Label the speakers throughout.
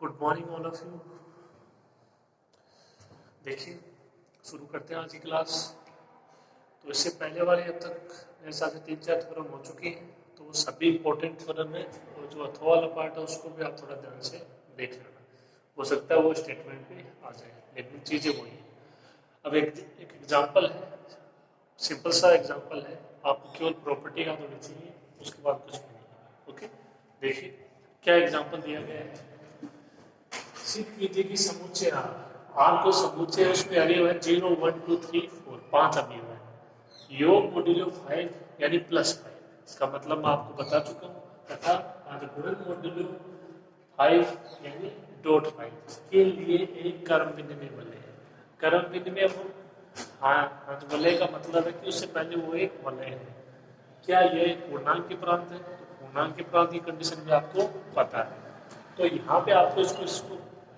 Speaker 1: Good morning all of you. देखिए, शुरू करते हैं आज की क्लास। तो इससे पहले वाले अब तक मेरे हिसाब से 3-4 थ्योरम हो चुकी हैं, तो वो सभी इंपॉर्टेंट थ्योरम है और जो अथवा वाला पार्ट है उसको भी आप थोड़ा ध्यान से देख लेना। हो सकता है वो स्टेटमेंट भी आ जाए, लेकिन चीज़ें वही हैं। अब एक एग्जाम्पल है, सिंपल सा एग्जाम्पल है, आपको केवल प्रॉपर्टी याद होनी चाहिए, उसके बाद कुछ भी नहीं। ओके, देखिए क्या एग्जाम्पल दिया गया है। सिद्ध कीजिए कि समुच्चय आर को समुच्चय उसमें अवयव है 0, 1, 2, 3, 4, 5 अवयव है। योग मॉड्यूलो 5 यानी +5। इसका मतलब मैं आपको बता चुका हूँ, तथा गुणन मॉड्यूलो 5 यानी .5 के लिए एक कर्म विनिमय वलय है। कर्म विनिमय वलय का मतलब है कि उससे पहले वो एक वलय है। क्या यह एक पूर्णांक के प्रांत है? तो पूर्णांक के प्रांत की कंडीशन भी आपको पता है। तो यहाँ पे आपको इसको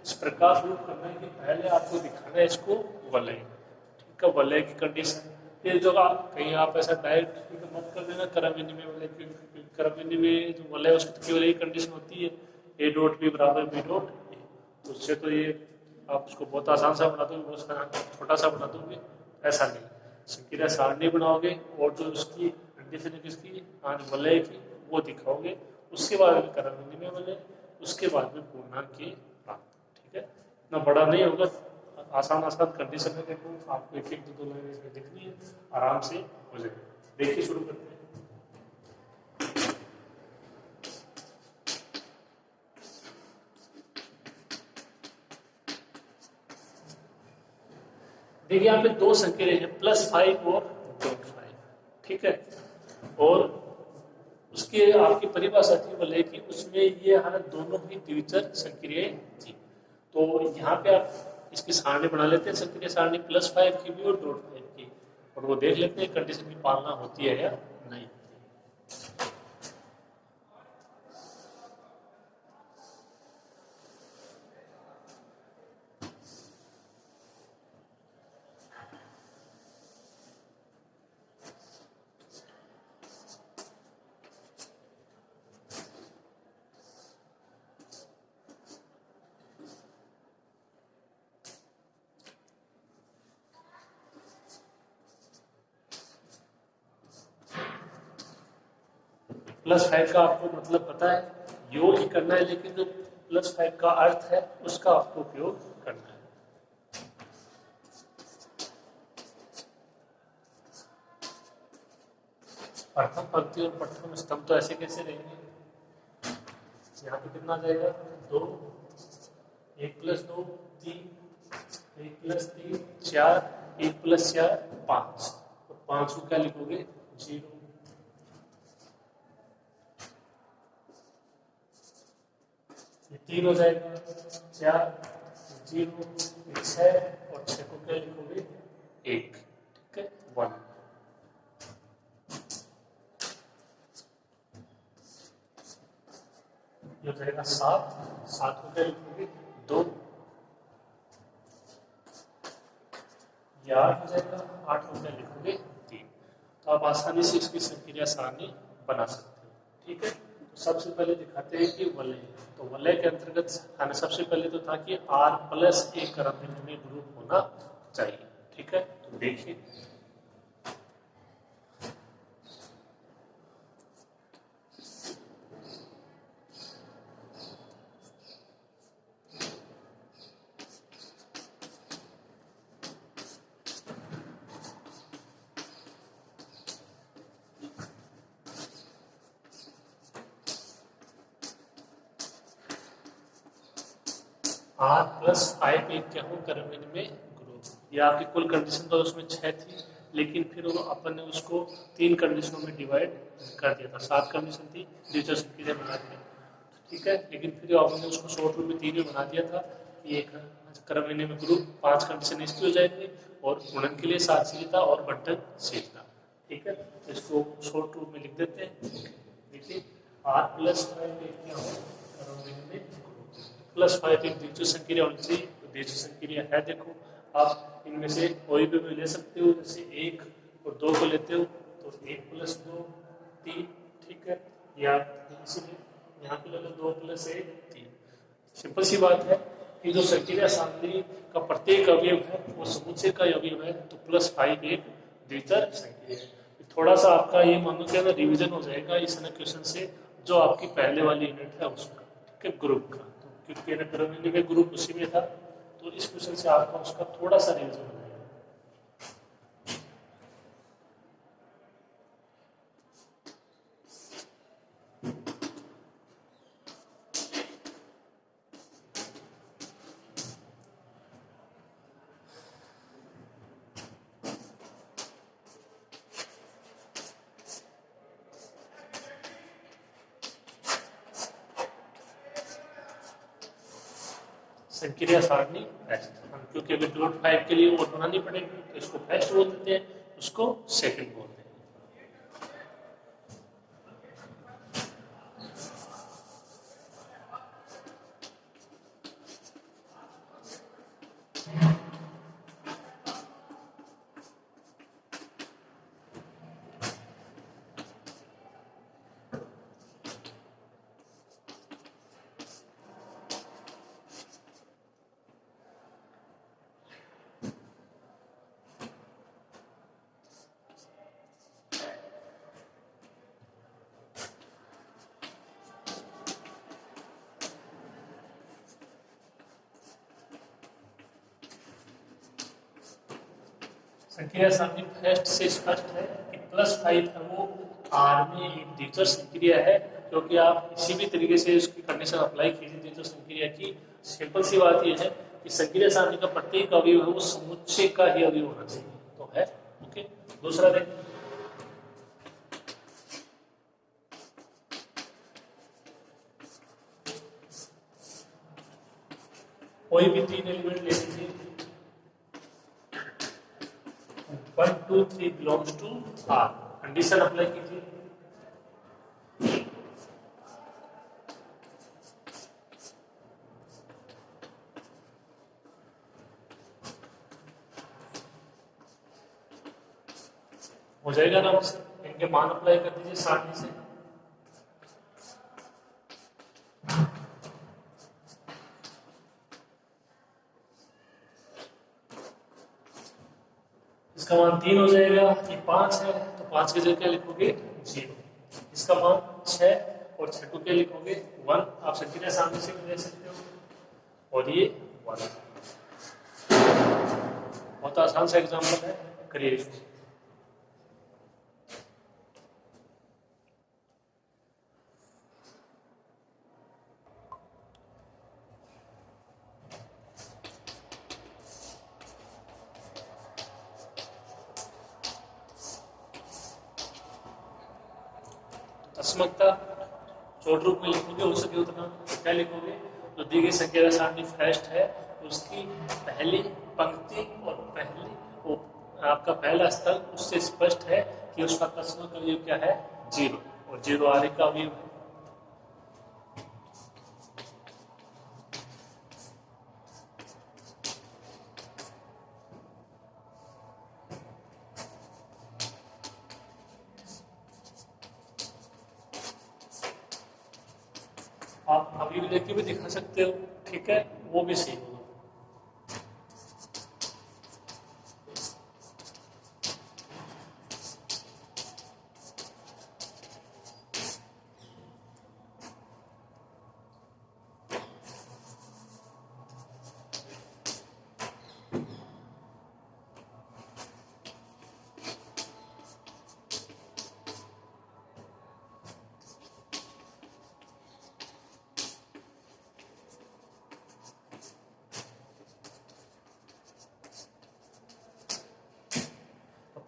Speaker 1: इस प्रकार प्रूव करना है कि पहले आपको दिखाना है इसको वलय, ठीक है, वलय की कंडीशन। फिर जो कहीं आप ऐसा डायरेक्ट मत कर देना क्रम विनिमय वलय, क्रम विनिमय जो वलय उसकी तो केवल एक कंडीशन होती है, ए डॉट बी बराबर बी डॉट ए। तो उससे तो ये आप उसको बहुत आसान सा बना दोगे, बहुत छोटा सा बना दोगे, ऐसा नहीं। संक्रिया सारणी बनाओगे और जो उसकी कंडीशन है किसकी, वलय की, वो दिखाओगे। उसके बाद में क्रम विनिमय वलय, उसके बाद में पूर्णांक की प्राप्त। ठीक है, इतना बड़ा नहीं होगा, आसान आसान कंडीशन में देखो, आपको एक एक दो लाइन इसमें लिखनी है, आराम से हो जाएगा। देखिए शुरू करते हैं। देखिए यहाँ पे दो संख्या हैं, +5 और .5, ठीक है। और उसके आपकी परिभाषा थी वलय की, उसमें ये हमारे दोनों ही द्विचर संक्रियाएं थी। तो यहाँ पे आप इसकी सारणी बना लेते हैं, संक्रिया सारणी +5 की भी और .5 की, और वो देख लेते हैं कंडीशन की पालना होती है या नहीं। +5 का आपको मतलब पता है, योग ही करना है, लेकिन जो +5 का अर्थ है उसका आपको उपयोग करना है। प्रथम पंक्ति और प्रथम स्तंभ तो ऐसे कैसे रहेंगे, यहाँ पे कितना आ जाएगा, 2, 1 + 2 3, 1 + 3 4, 1 + 4 5, और 5 को क्या लिखोगे, 0। ये 3 हो जाएगा, 4 0, 6, और 6 को क्या लिखोगे, 1, ठीक है, 1। ये हो जाएगा 7, 7 को क्या लिखोगे, 2। ये 8 हो जाएगा, 8 को क्या लिखोगे, 3। तो आप आसानी से इसकी संक्रिया सारणी बना सकते हो, ठीक है। तो सबसे पहले दिखाते हैं कि वलय, तो वलय के अंतर्गत हमें सबसे पहले तो था कि R+1 क्रम विनिमय ग्रुप होना चाहिए, ठीक है। तो देखिए R+5 एक क्या हो, क्रम विनिमय ग्रुप। ये आपकी कुल कंडीशन तो उसमें 6 थी, लेकिन फिर अपन ने उसको 3 कंडीशनों में डिवाइड कर दिया था। 7 कंडीशन थी, द्विचर संक्रिया बना दिया, ठीक है। लेकिन फिर आपने उसको शॉर्ट रूप में 3 में बना दिया था कि एक क्रम विनिमय ग्रुप 5 कंडीशन इसकी हो जाएगी, और गुणन के लिए 7 चाहिए था और बंटन शेष था, ठीक है। इसको शॉर्ट रूप में लिख देते हैं। देखिए R+5 एक क्या हो, क्रम विनिमय +5 एक द्विचर संक्रिया होनी चाहिए। तो द्विचर संक्रिया है, देखो आप इनमें से कोई भी ले सकते हो, जैसे 1 और 2 को लेते हो तो 1 + 2 3, ठीक है। या इसीलिए यहाँ पे ले लो 2 + 1 3। सिंपल सी बात है कि जो संकीर्ण सारणी का प्रत्येक अवयव है वो समुच्चय का अवयव है, तो +5 एक द्विचर संकीर्ण है। थोड़ा सा आपका ये मानो कि अगर रिवीजन हो जाएगा इस क्वेश्चन से, जो आपकी पहले वाली यूनिट है उसका, ठीक है, ग्रुप का, तो क्योंकि पिरामिड में ग्रुप उसी में था, तो इस क्वेश्चन से आपका उसका थोड़ा सा रिवीजन हो जाएगा। संकीर्ण सारणी फैस्ट, हम क्योंकि अभी डॉट 5 के लिए और बनानी पड़ेगी, तो इसको फैस्ट बोल देते हैं, उसको सेकंड बोलते हैं। संकीर्ण सारणी फर्स्ट से स्पष्ट है कि +5 है वो आर में एक द्विचर संक्रिया है, क्योंकि आप इसी भी तरीके से उसकी कंडीशन अप्लाई कीजिए द्विचर संक्रिया की। सिंपल सी बात यह है कि संकीर्ण सारणी का प्रत्येक अवयव है वो समुच्चय का ही अवयव होना चाहिए, तो है। ओके, दूसरा देखें, कोई भी 3 एलिमेंट ले लीजिए, 1 2 3 belongs to R, condition apply कीजिए, हो जाएगा ना, इनके मान अप्लाई कर दीजिए सारणी से। इसका मान 3 हो जाएगा, ये 5 है, तो 5 की जगह क्या लिखोगे 0, इसका मान 6 और 6 को क्या लिखोगे 1, आप संकीर्ण सारणी से भी देख सकते हो, और ये 1। बहुत आसान सा एग्जाम्पल है, करिए इसको। तस्मकता चौड़ रूप में लिखोगे, हो सके उतना, क्या लिखोगे, जो दी गई संकीर्ण सारणी फर्स्ट है उसकी पहली पंक्ति और पहली वो आपका पहला स्थल उससे स्पष्ट है कि उसका तस्मक अवयव क्या है 0, और 0 आरे का अवयव है। आप अभी भी लेके भी दिखा सकते हो, ठीक है, वो भी सही होगा।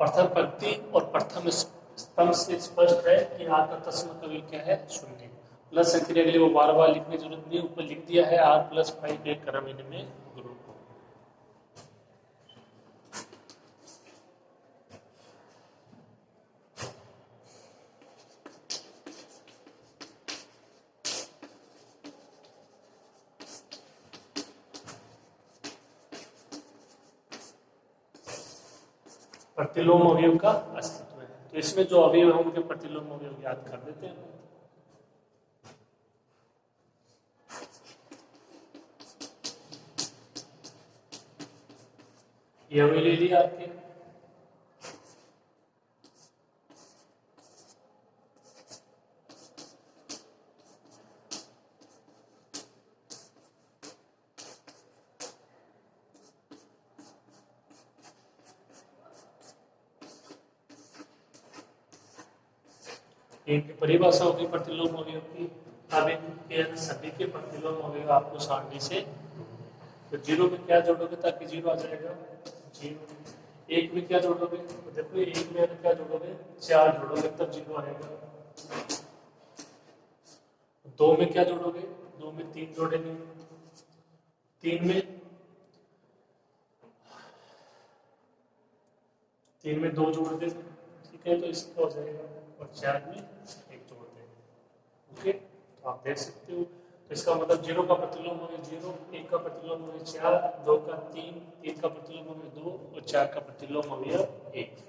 Speaker 1: प्रथम पंक्ति और प्रथम स्तंभ से स्पष्ट है कि आर का तस्मक अवयव क्या है 0। प्लस संक्रिया के लिए वो बार बार लिखने की जरूरत नहीं, ऊपर लिख दिया है R+5 एक क्रम इनमें ग्रुप। प्रतिलोम अवयव का अस्तित्व है, तो इसमें जो अवयव है उनके प्रतिलोम अवयव याद कर देते हैं। ये हमें ले लिया आपके, इनकी परिभाषा होगी प्रतिलोम अवयव की। अब इनके सभी के प्रतिलोम अवयव आपको सारणी से, तो जीरो में क्या जोड़ोगे ताकि जीरो आ जाएगा, जीरो। एक में क्या जोड़ोगे, तो देखो एक में क्या जोड़ोगे, 4 जोड़ोगे तब जीरो आएगा। दो में क्या जोड़ोगे, दो में 3 जोड़ेंगे, 3 में 2 जोड़ दे, ठीक है, तो इसका हो जाएगा। और 4 में 1 जोड़ देंगे, ओके। तो आप देख सकते हो, तो इसका मतलब जीरो का प्रतिलोम हो गया 0, 1 का प्रतिलोम हो गया 4, 2 का 3, 3 का प्रतिलोम हो गया 2 और 4 का प्रतिलोम हो गया 1।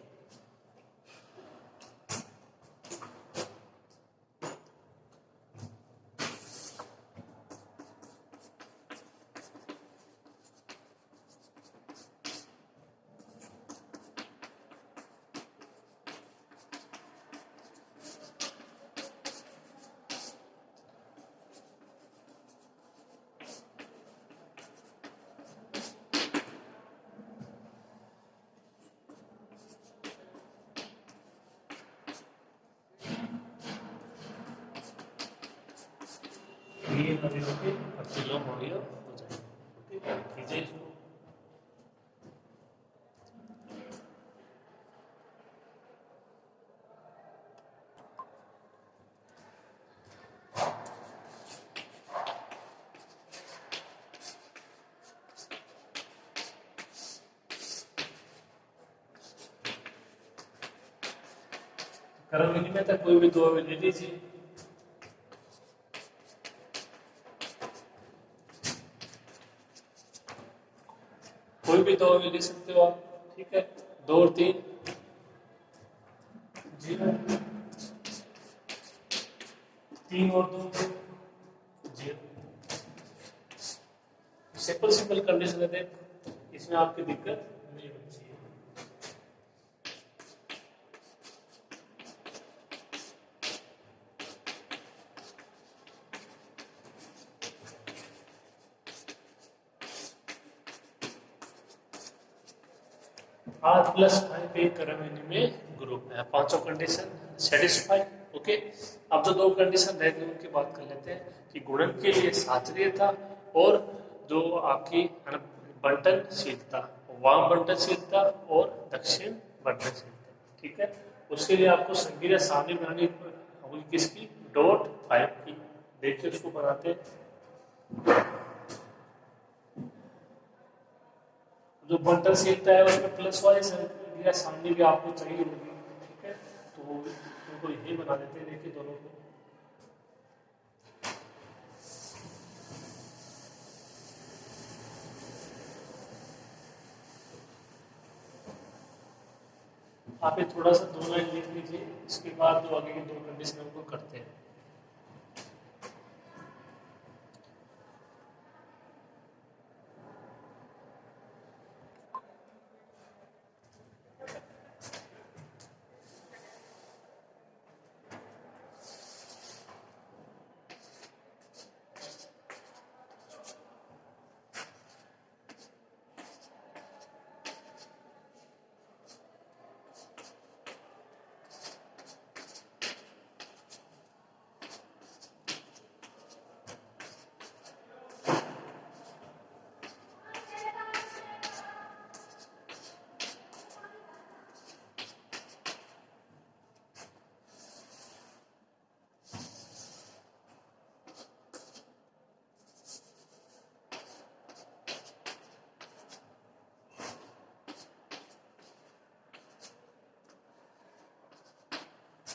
Speaker 1: ये अवयव के प्रतिलोम अवयव हो जाएंगे, ओके। कीजिए इसको, क्रम विनिमय तक कोई भी दो अवयव ले लीजिए। कोई भी दो अवयव ले सकते हो आप, ठीक है। 2 और 3 0, 3 और 2 0। सिंपल कंडीशन है, देख इसमें आपकी दिक्कत नहीं होनी चाहिए। R+5 एक क्रम में ग्रुप है, पांचों कंडीशन सेटिस्फाई, ओके। अब जो 2 कंडीशन रह गई उनकी बात कर लेते हैं कि गुणन के लिए शास्त्रीयता और जो आपकी बंटनशीलता, वाम बंटनशीलता और दक्षिण बंटनशीलता, ठीक है। उसके लिए आपको संक्रिया सारणी बनानी होगी, किसकी, डॉट 5 की। देखिए उसको बनाते हैं। जो बंटनशीलता है उसमें प्लस वाली संक्रिया सारणी भी आपको चाहिए होगी, ठीक है। तो उनको यही बना देते हैं, देखिए दोनों को। आप ये थोड़ा सा 2 लाइन लिख लीजिए, इसके बाद जो आगे की 2 कंडीशन उनको करते हैं।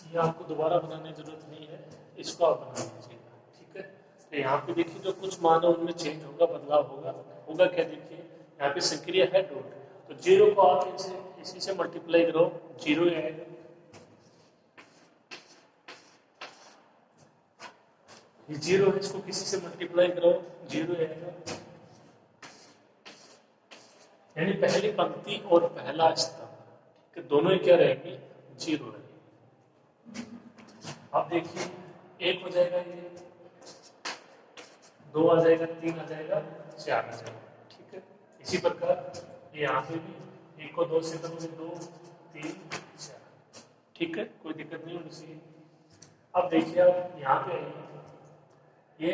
Speaker 1: ये आपको दोबारा बनाने की जरूरत नहीं है, इसको आप बना लीजिएगा, ठीक है। तो यहाँ पे देखिए जो कुछ मान है उनमें चेंज होगा, बदलाव होगा। होगा क्या, देखिए यहाँ पे संक्रिया है डॉट, तो 0 को आप इसी से मल्टीप्लाई करो, 0 आएगा। ये 0 है, इसको किसी से मल्टीप्लाई करो, 0 आएगा। यानी पहली पंक्ति और पहला स्तंभ कि दोनों ही क्या रहेंगे, 0 रहेंगे। अब देखिए, 1 हो जाएगा, ये 2 आ जाएगा, 3 आ जाएगा, 4 आ जाएगा, ठीक है। इसी प्रकार यहाँ पे भी 1 को 2 से करोगे 2, 3, 4, ठीक है, कोई दिक्कत नहीं होनी चाहिए। अब देखिए, आप यहाँ पे ये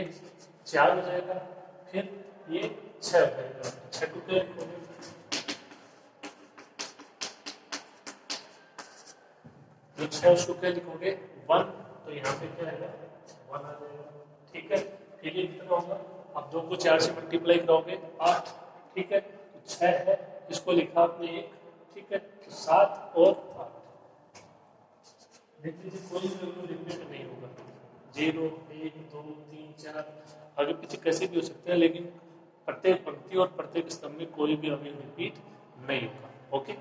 Speaker 1: 4 हो जाएगा, फिर ये 6 हो जाएगा। 6 को क्या लिखोगे, जो 6 उसको क्या लिखोगे, 1, तो यहाँ पे क्या आएगा, 1 आ जाएगा, ठीक है। फिर ये कितना होगा, अब 2 को 4 से मल्टीप्लाई करोगे 8, ठीक है, तो 6 है, इसको लिखा आपने 1, ठीक है, तो 7 और 8। देख लीजिए, कोई भी रिपीट नहीं होगा, 0, 1, 2, 3, 4 आगे पीछे कैसे भी हो सकते हैं, लेकिन प्रत्येक पंक्ति और प्रत्येक स्तंभ में कोई भी अवयव रिपीट नहीं होगा। ओके,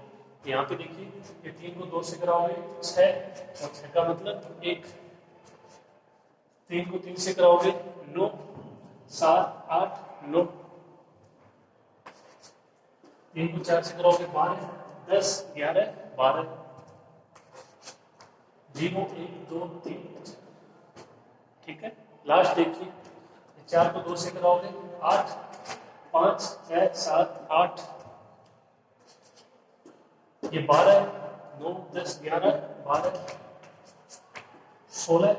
Speaker 1: यहाँ पे देखिए, ये 3 को 2 से कराओगे 6, और 6 का मतलब 1, 3 को 3 से कराओगे 9, 7, 8, 9, 3 को 4 से कराओगे 12, 10, 11, 12, 0, 1, 2, 3, ठीक है। लास्ट देखिए, 4 को 2 से कराओगे 8, 5, 6, 7, 8, ये 12, 9, 10, 11, 12, 16,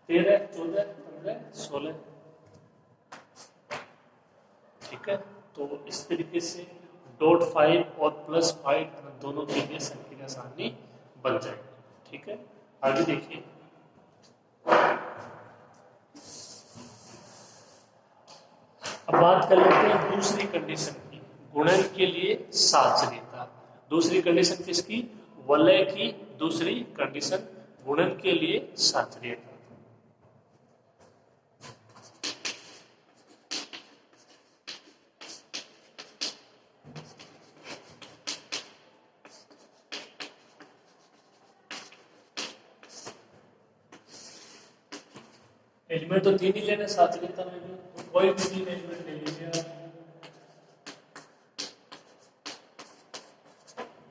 Speaker 1: 13, 14, 15, 16, ठीक है। तो इस तरीके से .5 और +5 दोनों के लिए संकीर्ण सारणी बन जाएगी, ठीक है। आगे देखिए, अब बात कर लेते हैं दूसरी कंडीशन की, गुणन के लिए साचर्यता। दूसरी कंडीशन किसकी, वलय की दूसरी कंडीशन, गुणन के लिए साचर्यता। एलिमेंट तो 3 ही लेने, साचर्यता में भी तो कोई भी 3 एलिमेंट ले लीजिए,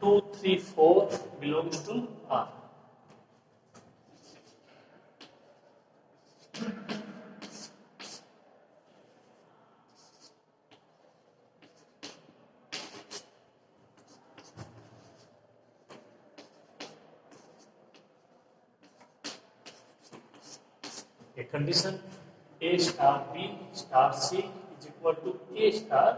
Speaker 1: 2, 3, 4 बिलोंग्स टू R। ये condition A star B star C is equal to A star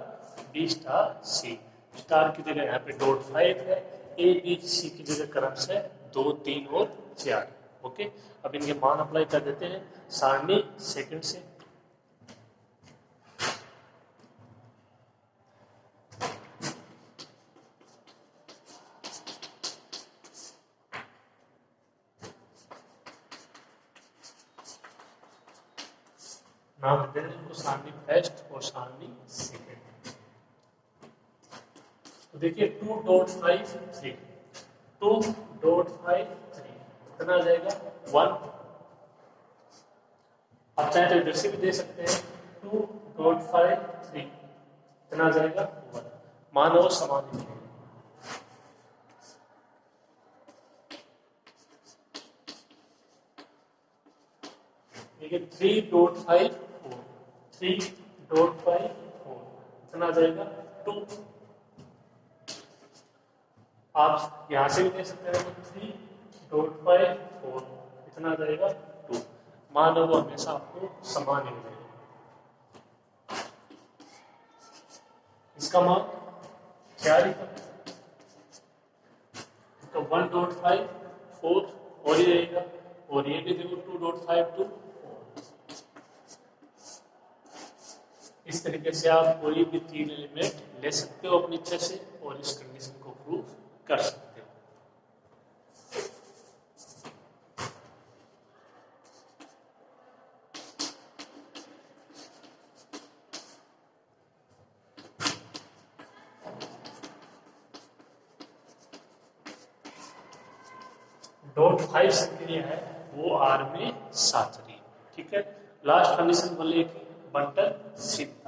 Speaker 1: B star C। Star की जगह यहाँ पे .5 है, A B C की जगह क्रम से 2, 3 और 4। ओके, अब इनके मान अप्लाई कर देते हैं सारणी सेकंड से। नाम देते हैं उनको सारणी फर्स्ट और सारणी सेकंड। तो देखिए 2.53 2.53 कितना आ जाएगा 1। आप चाहे तो इधर से भी दे सकते हैं 2.53 कितना आ जाएगा 1। मानो समान ही देखिए 3.54 3.54 कितना आ जाएगा 2। आप यहां से भी दे सकते हैं 3.54 कितना आ जाएगा 2। मान लो वो हमेशा आपको समान ही मिलेगा। इसका मान 4 ही तो 1.54 और ही रहेगा, और ये भी देखो 2.52। इस तरीके से आप कोई भी 3 एलिमेंट ले सकते हो अपनी इच्छा से और इस कंडीशन को प्रूव कर सकते हो। .5 सक्रिय है वो R में साचर्य, ठीक है। लास्ट कंडीशन बोले कि बंटन सिद्ध।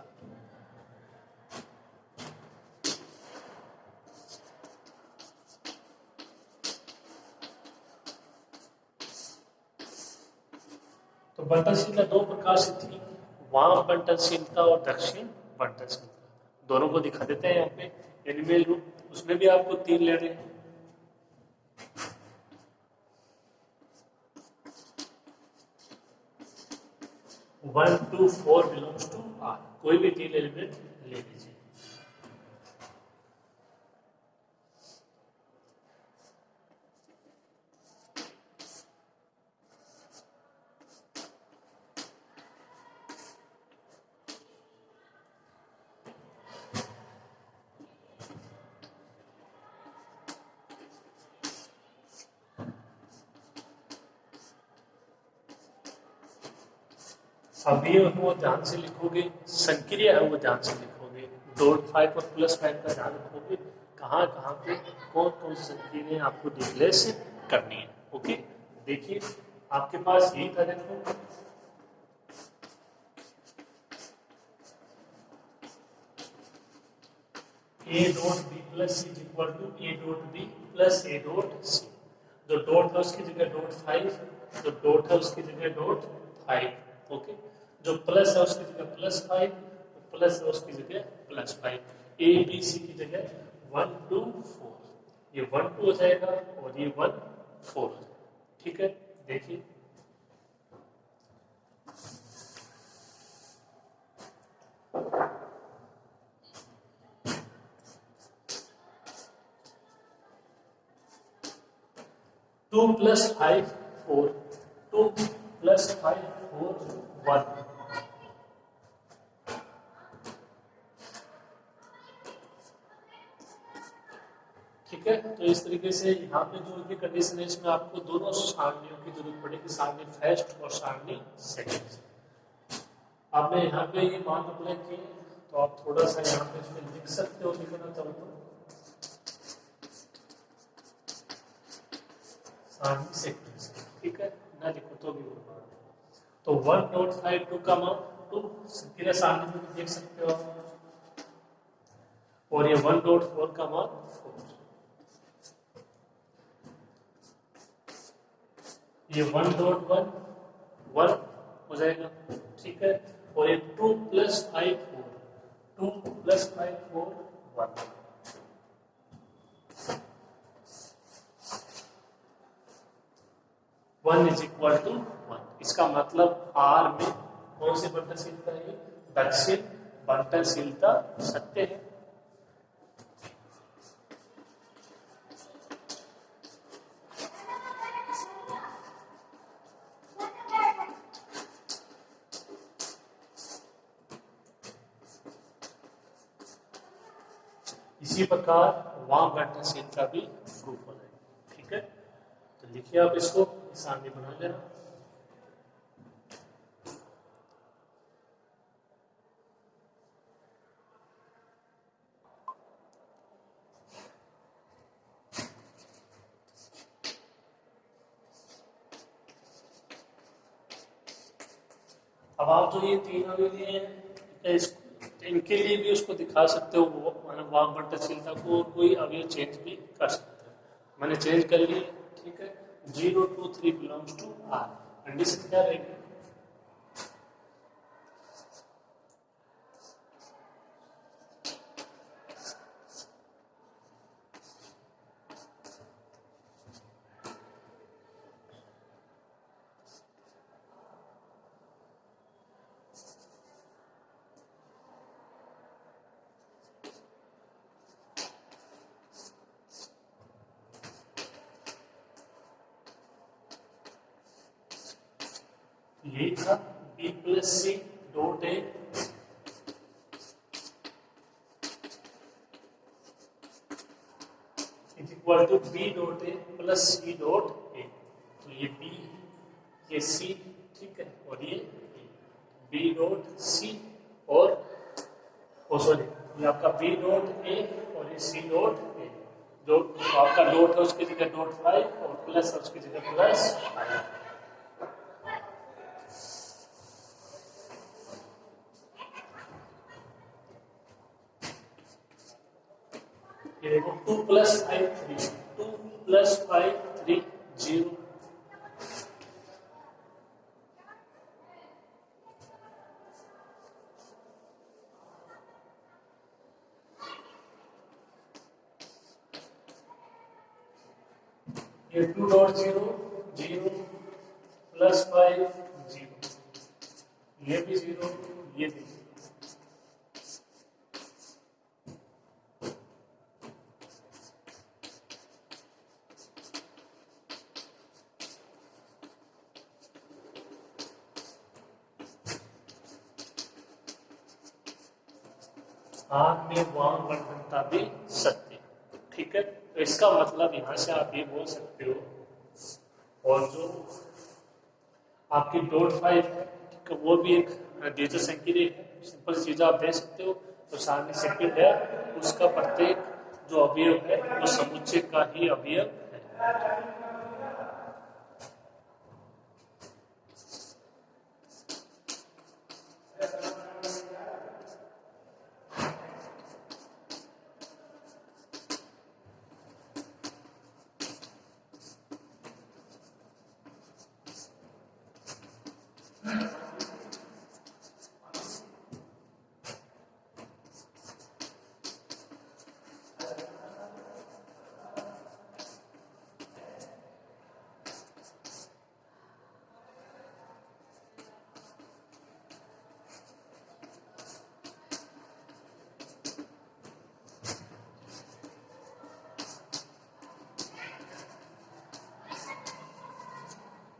Speaker 1: बंटनशीलता दो प्रकार से थी, वाम बंटनशीलता और दक्षिण बंटनशीलता। दोनों को दिखा देते हैं यहाँ पे एनिमल रूप, उसमें भी आपको 3 लेने हैं। One two four belongs to R, कोई भी 3 एलिमेंट ले लीजिए। अभी वो ध्यान से लिखोगे, संक्रिय है वो ध्यान से लिखोगे, डॉट 5 और +5 का ध्यान रखोगे, कहाँ कहाँ पे कौन कौन सी संक्रिय आपको डिक्लेयर करनी है। ओके, देखिए आपके पास यही था, देखो a dot b plus C equal to a dot b plus a dot C. जो डॉट है उसकी जगह डॉट 5, जो डॉट है उसकी जगह डॉट 5। ओके, जो प्लस है उसकी जगह +5, प्लस है उसकी जगह +5, ए बी सी की जगह 1 2 4, ये 1 2 हो जाएगा और ये 1 4 हो जाएगा। ठीक है, देखिए टू प्लस 5 4, 2 प्लस 5 4 1। ठीक है, तो इस तरीके से यहाँ पे जो ये कंडीशन है, इसमें आपको दोनों सारणियों की जरूरत पड़ेगी, सारणी फर्स्ट और सारणी सेकंड। अब मैं यहाँ पे ये मान अप्लाई किए, तो आप थोड़ा सा यहाँ पे इसमें लिख सकते हो, लिखना चाहो तो सारणी सेकंड। ठीक है, ना लिखो तो भी होगा। तो 1.52 का मान 2 संक्रिय सारणी में देख सकते हो, और ये 1.4 का मान 4, ये 1.1 1 हो जाएगा। ठीक है, और ये 2 + 5 4, 2 + 5 4 1। One is equal to 1। इसका मतलब आर में कौन सी बंटनशीलता है? दक्षिण बंटनशीलता सत्य है। इसी प्रकार वाम बंटनशीलता भी प्रूफ हो जाएगी। ठीक है, तो लिखिए आप इसको, सामने बना लेना। अब आप जो ये 3 अभी लिए हैं, इनके लिए भी उसको दिखा सकते हो, वो वाम बंटनशीलता को कोई अभी चेंज भी कर सकते हो। मैंने चेंज कर लिया। ठीक है, 0 2 3 बिलोंग्स टू आर। कंडीशन क्या रहेगी? यही था b + c dot a is equal to b dot a + c dot a। तो ये b, ये c, ठीक है, और ये b डॉट c और सॉरी, ये आपका b डॉट a और ये c डॉट a। जो आपका डॉट है उसकी जगह डॉट 5 और प्लस है उसकी जगह +5। ये देखो 2 + 5 3, 2 + 5 3 0। ये 2.0 0 प्लस 5 0, ये भी 0, ये भी 0। आग में वांग वर्धनता भी सत्य। ठीक है, तो इसका मतलब यहां से आप ये बोल सकते हो, और जो आपकी डॉट 5 है वो भी एक डिजिटल संक्रिय है, सिंपल चीज आप दे सकते हो। तो सामने सेकंड है, उसका प्रत्येक जो अवयव है वो समुच्चय का ही अवयव है।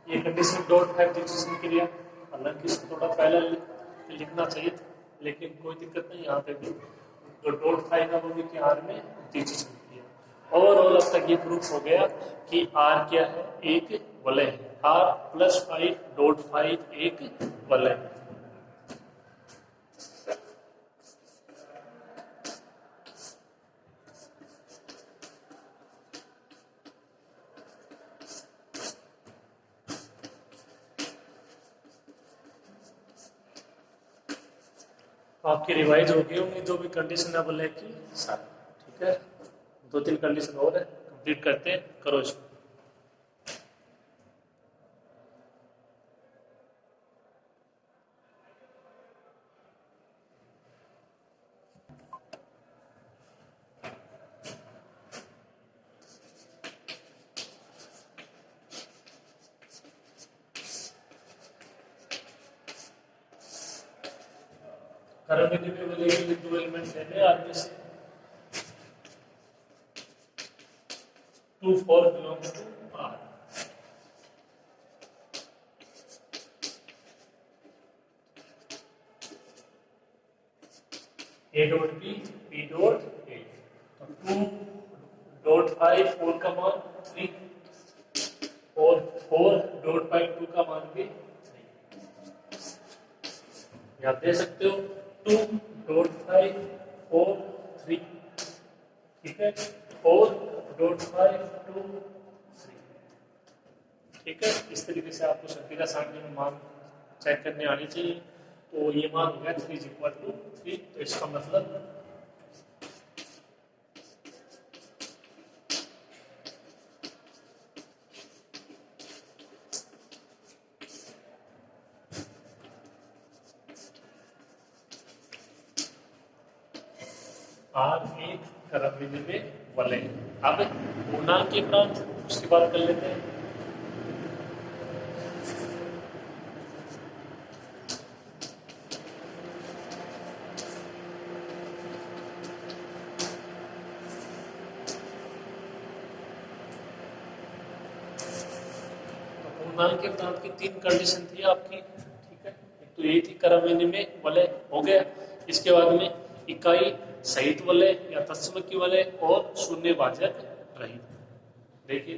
Speaker 1: ये कंडीशन डॉट 5 डिजिटल क्रिया, हालांकि इसको थोड़ा पहले लिखना चाहिए था, लेकिन कोई दिक्कत नहीं। यहाँ पे भी जो डॉट 5 है वो भी क्या आर में डिजिटल क्रिया। ओवरऑल अब तक ये प्रूफ हो गया कि आर क्या है, एक वलय है। आर प्लस 5 डॉट 5 एक वलय है। आपकी रिवाइज होगी होंगी जो भी कंडीशन है वलय की सारी। ठीक है, 2-3 कंडीशन और है, कंप्लीट करते हैं, करो इसको। कर्मविधि में वलय के 2 एलिमेंट लेने आर में से 2 4 belongs to R. A dot B, B dot A. तो 2.5 4 का मान 3 और 4.5 2 का मान भी 3। आप दे सकते हो 2.5 4 3। ठीक है, 4.5 2 3। ठीक है, इस तरीके से आपको सभी का सामने में मान चेक करने आनी चाहिए। तो ये मान हो गया 3 = 3। तो इसका मतलब आर एक कर्मविधि में वलय। अब पूर्णांक के प्रांत उसकी बात कर लेते हैं। पूर्णांक के प्रांत की 3 कंडीशन थी आपकी। ठीक है, एक तो ये थी कर्मविधि में वलय हो गया, इसके बाद में इकाई सहित वलय या तत्सम की वलय और शून्यभाजक रहित। देखिए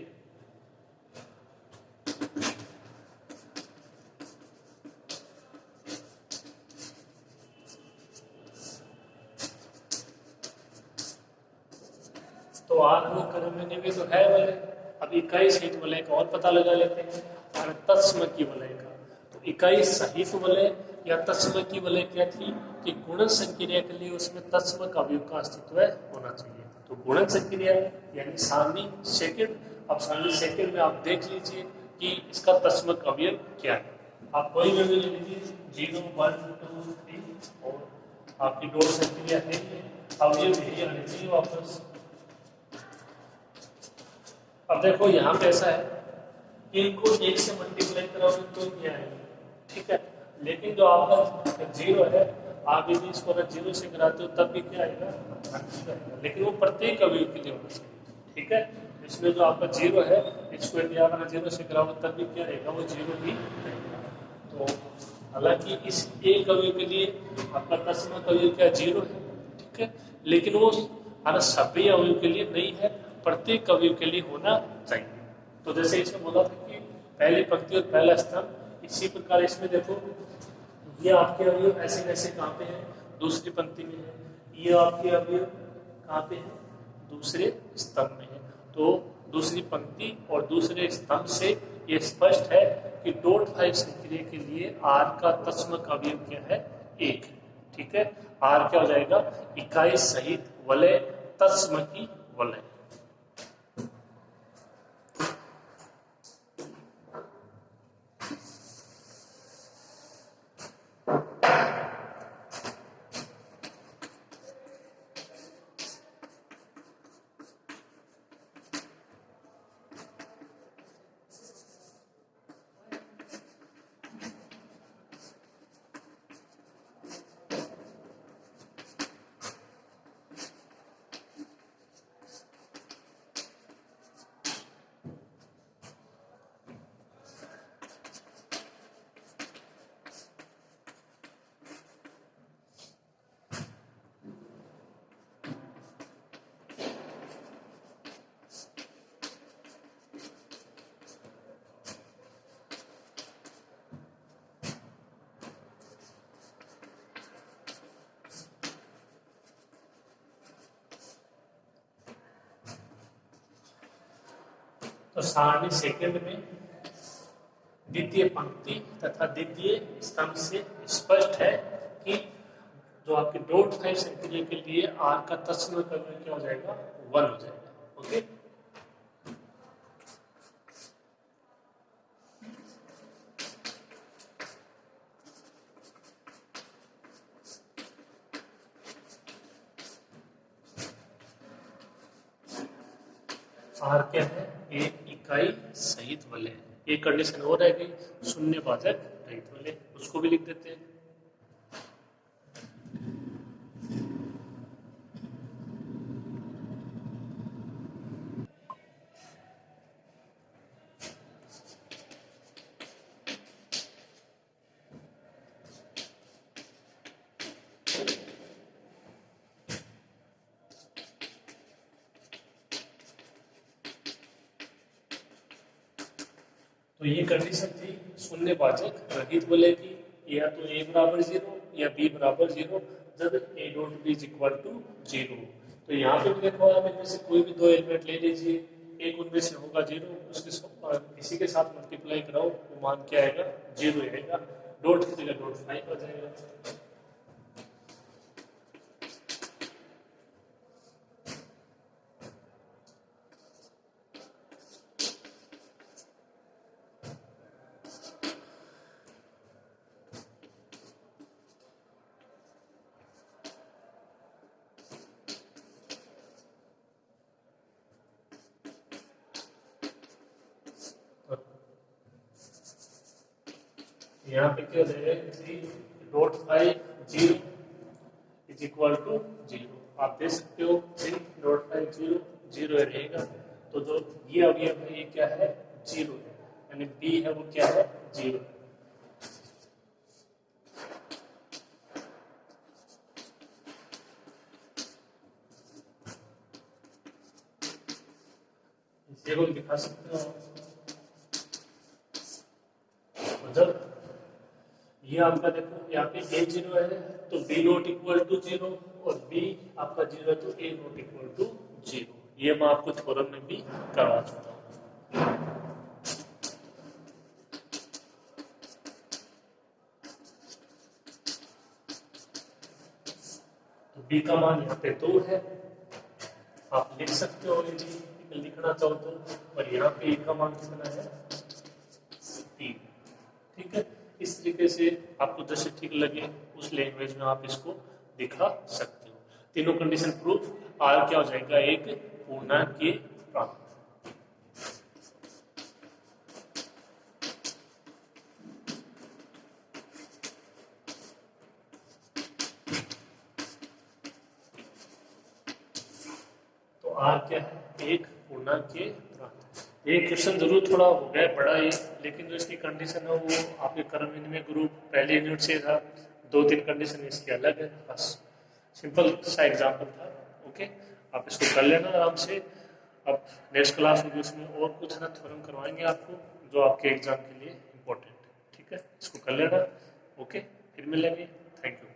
Speaker 1: तो आर वो कर्मविधि में तो है वलय। अब इकाई सहित वलय का और पता लगा लेते हैं, और तत्सम की वलय का। तो इकाई सहित वलय या तत्सम की वलय क्या थी कि गुणन संक्रिया के लिए उसमें तत्सम अवयव का अस्तित्व होना चाहिए। तो गुणन संक्रिया यानी सारणी सेकंड। अब सारणी सेकंड में आप देख लीजिए कि इसका तत्सम अवयव क्या है। आप कोई भी ले लीजिए 0 1 2 3 और आपकी डॉट संक्रिया है, अवयव यही आने चाहिए वापस। अब देखो यहाँ पे ऐसा है कि इनको 1 से मल्टीप्लाई कराओगे तो ये आएगा, ठीक है। लेकिन जो आपका 0 है, आप यदि इसको अगर 0 से कराते हो तब भी क्या आएगा, आएगा। लेकिन वो प्रत्येक अवयव के लिए होना चाहिए, ठीक है। इसमें जो आपका 0 है, इसको यदि आप 0 से कराओगे तब भी क्या रहेगा, वो 0 ही रहेगा। तो हालांकि इस एक अवयव के लिए आपका तस्मक अवयव क्या 0 है, ठीक है। लेकिन वो सभी अवयव के लिए नहीं है, प्रत्येक अवयव के लिए होना चाहिए। तो जैसे इसमें बोला था कि पहली पंक्ति और पहला स्तंभ, इसी प्रकार इसमें देखो ये आपके अवयव ऐसे कैसे कहाँ पे हैं, दूसरी पंक्ति में है। ये आपके अवयव कहाँ पे है, दूसरे स्तंभ में है। तो दूसरी पंक्ति और दूसरे स्तंभ से ये स्पष्ट है कि डॉट 5 संक्रिय के लिए आर का तस्मक अवयव क्या है, 1, ठीक है। आर क्या हो जाएगा, इकाई सहित वलय तस्मकी वलय। तो सारणी सेकंड में द्वितीय पंक्ति तथा द्वितीय स्तंभ से स्पष्ट है कि जो आपके डॉट 5 संक्रिय के लिए आर का तस्मक अवयव क्या हो जाएगा, 1 हो जाएगा, ओके। आर क्या है, एक इकाई सहित वलय। एक कंडीशन और रह गई, शून्य भाजक रहित वलय, उसको भी लिख देते हैं। तो ये कंडीशन थी शून्य भाजक रहित वलय की, या तो a बराबर 0 या b बराबर 0 जब a dot b is equal to 0। तो यहाँ पे भी देखो, आप इनमें से कोई भी दो एलिमेंट ले लीजिए, एक उनमें से होगा 0, उसके इसी के साथ मल्टीप्लाई कराओ, वो मान क्या आएगा, 0 आएगा। डॉट की जगह डॉट 5 आ जाएगा। यहाँ पे क्या हो जाएगा, 3.50 इज इक्वल टू 0। आप देख सकते हो 3.50 0 रहेगा। तो जो ये अवयव है ये क्या है, 0 है, यानी b है वो क्या है, 0। इसे को दिखा सकते हो। जब ये आपका देखो यहाँ पे a 0 है तो b नॉट इक्वल टू 0, और b आपका 0 है तो a नॉट इक्वल टू 0। ये मैं आपको थ्योरम में भी करवा चुका हूँ। तो b का मान यहाँ पे 2 है, आप लिख सकते हो यदि लिखना चाहो तो, और यहाँ पे a का मान कितना है, 3, ठीक है। इस तरीके से आपको जैसे ठीक लगे उस लैंग्वेज में आप इसको दिखा सकते हो। तीनों कंडीशन प्रूफ, आर क्या हो जाएगा, एक पूर्णांक के प्रांत। आर क्या है, एक पूर्णांक के तुरंत। ये क्वेश्चन जरूर थोड़ा हो गया बड़ा ही, लेकिन जो इसकी कंडीशन है वो आपके कर्म विनिमय ग्रुप पहले यूनिट से था, 2-3 कंडीशन इसकी अलग है, बस सिंपल सा एग्जाम्पल था। ओके, आप इसको कर लेना आराम से। अब नेक्स्ट क्लास होगी उसमें और कुछ ना थ्योरम करवाएंगे आपको जो आपके एग्जाम के लिए इम्पोर्टेंट है। ठीक है, इसको कर लेना। ओके, फिर मिलेंगे। Thank you.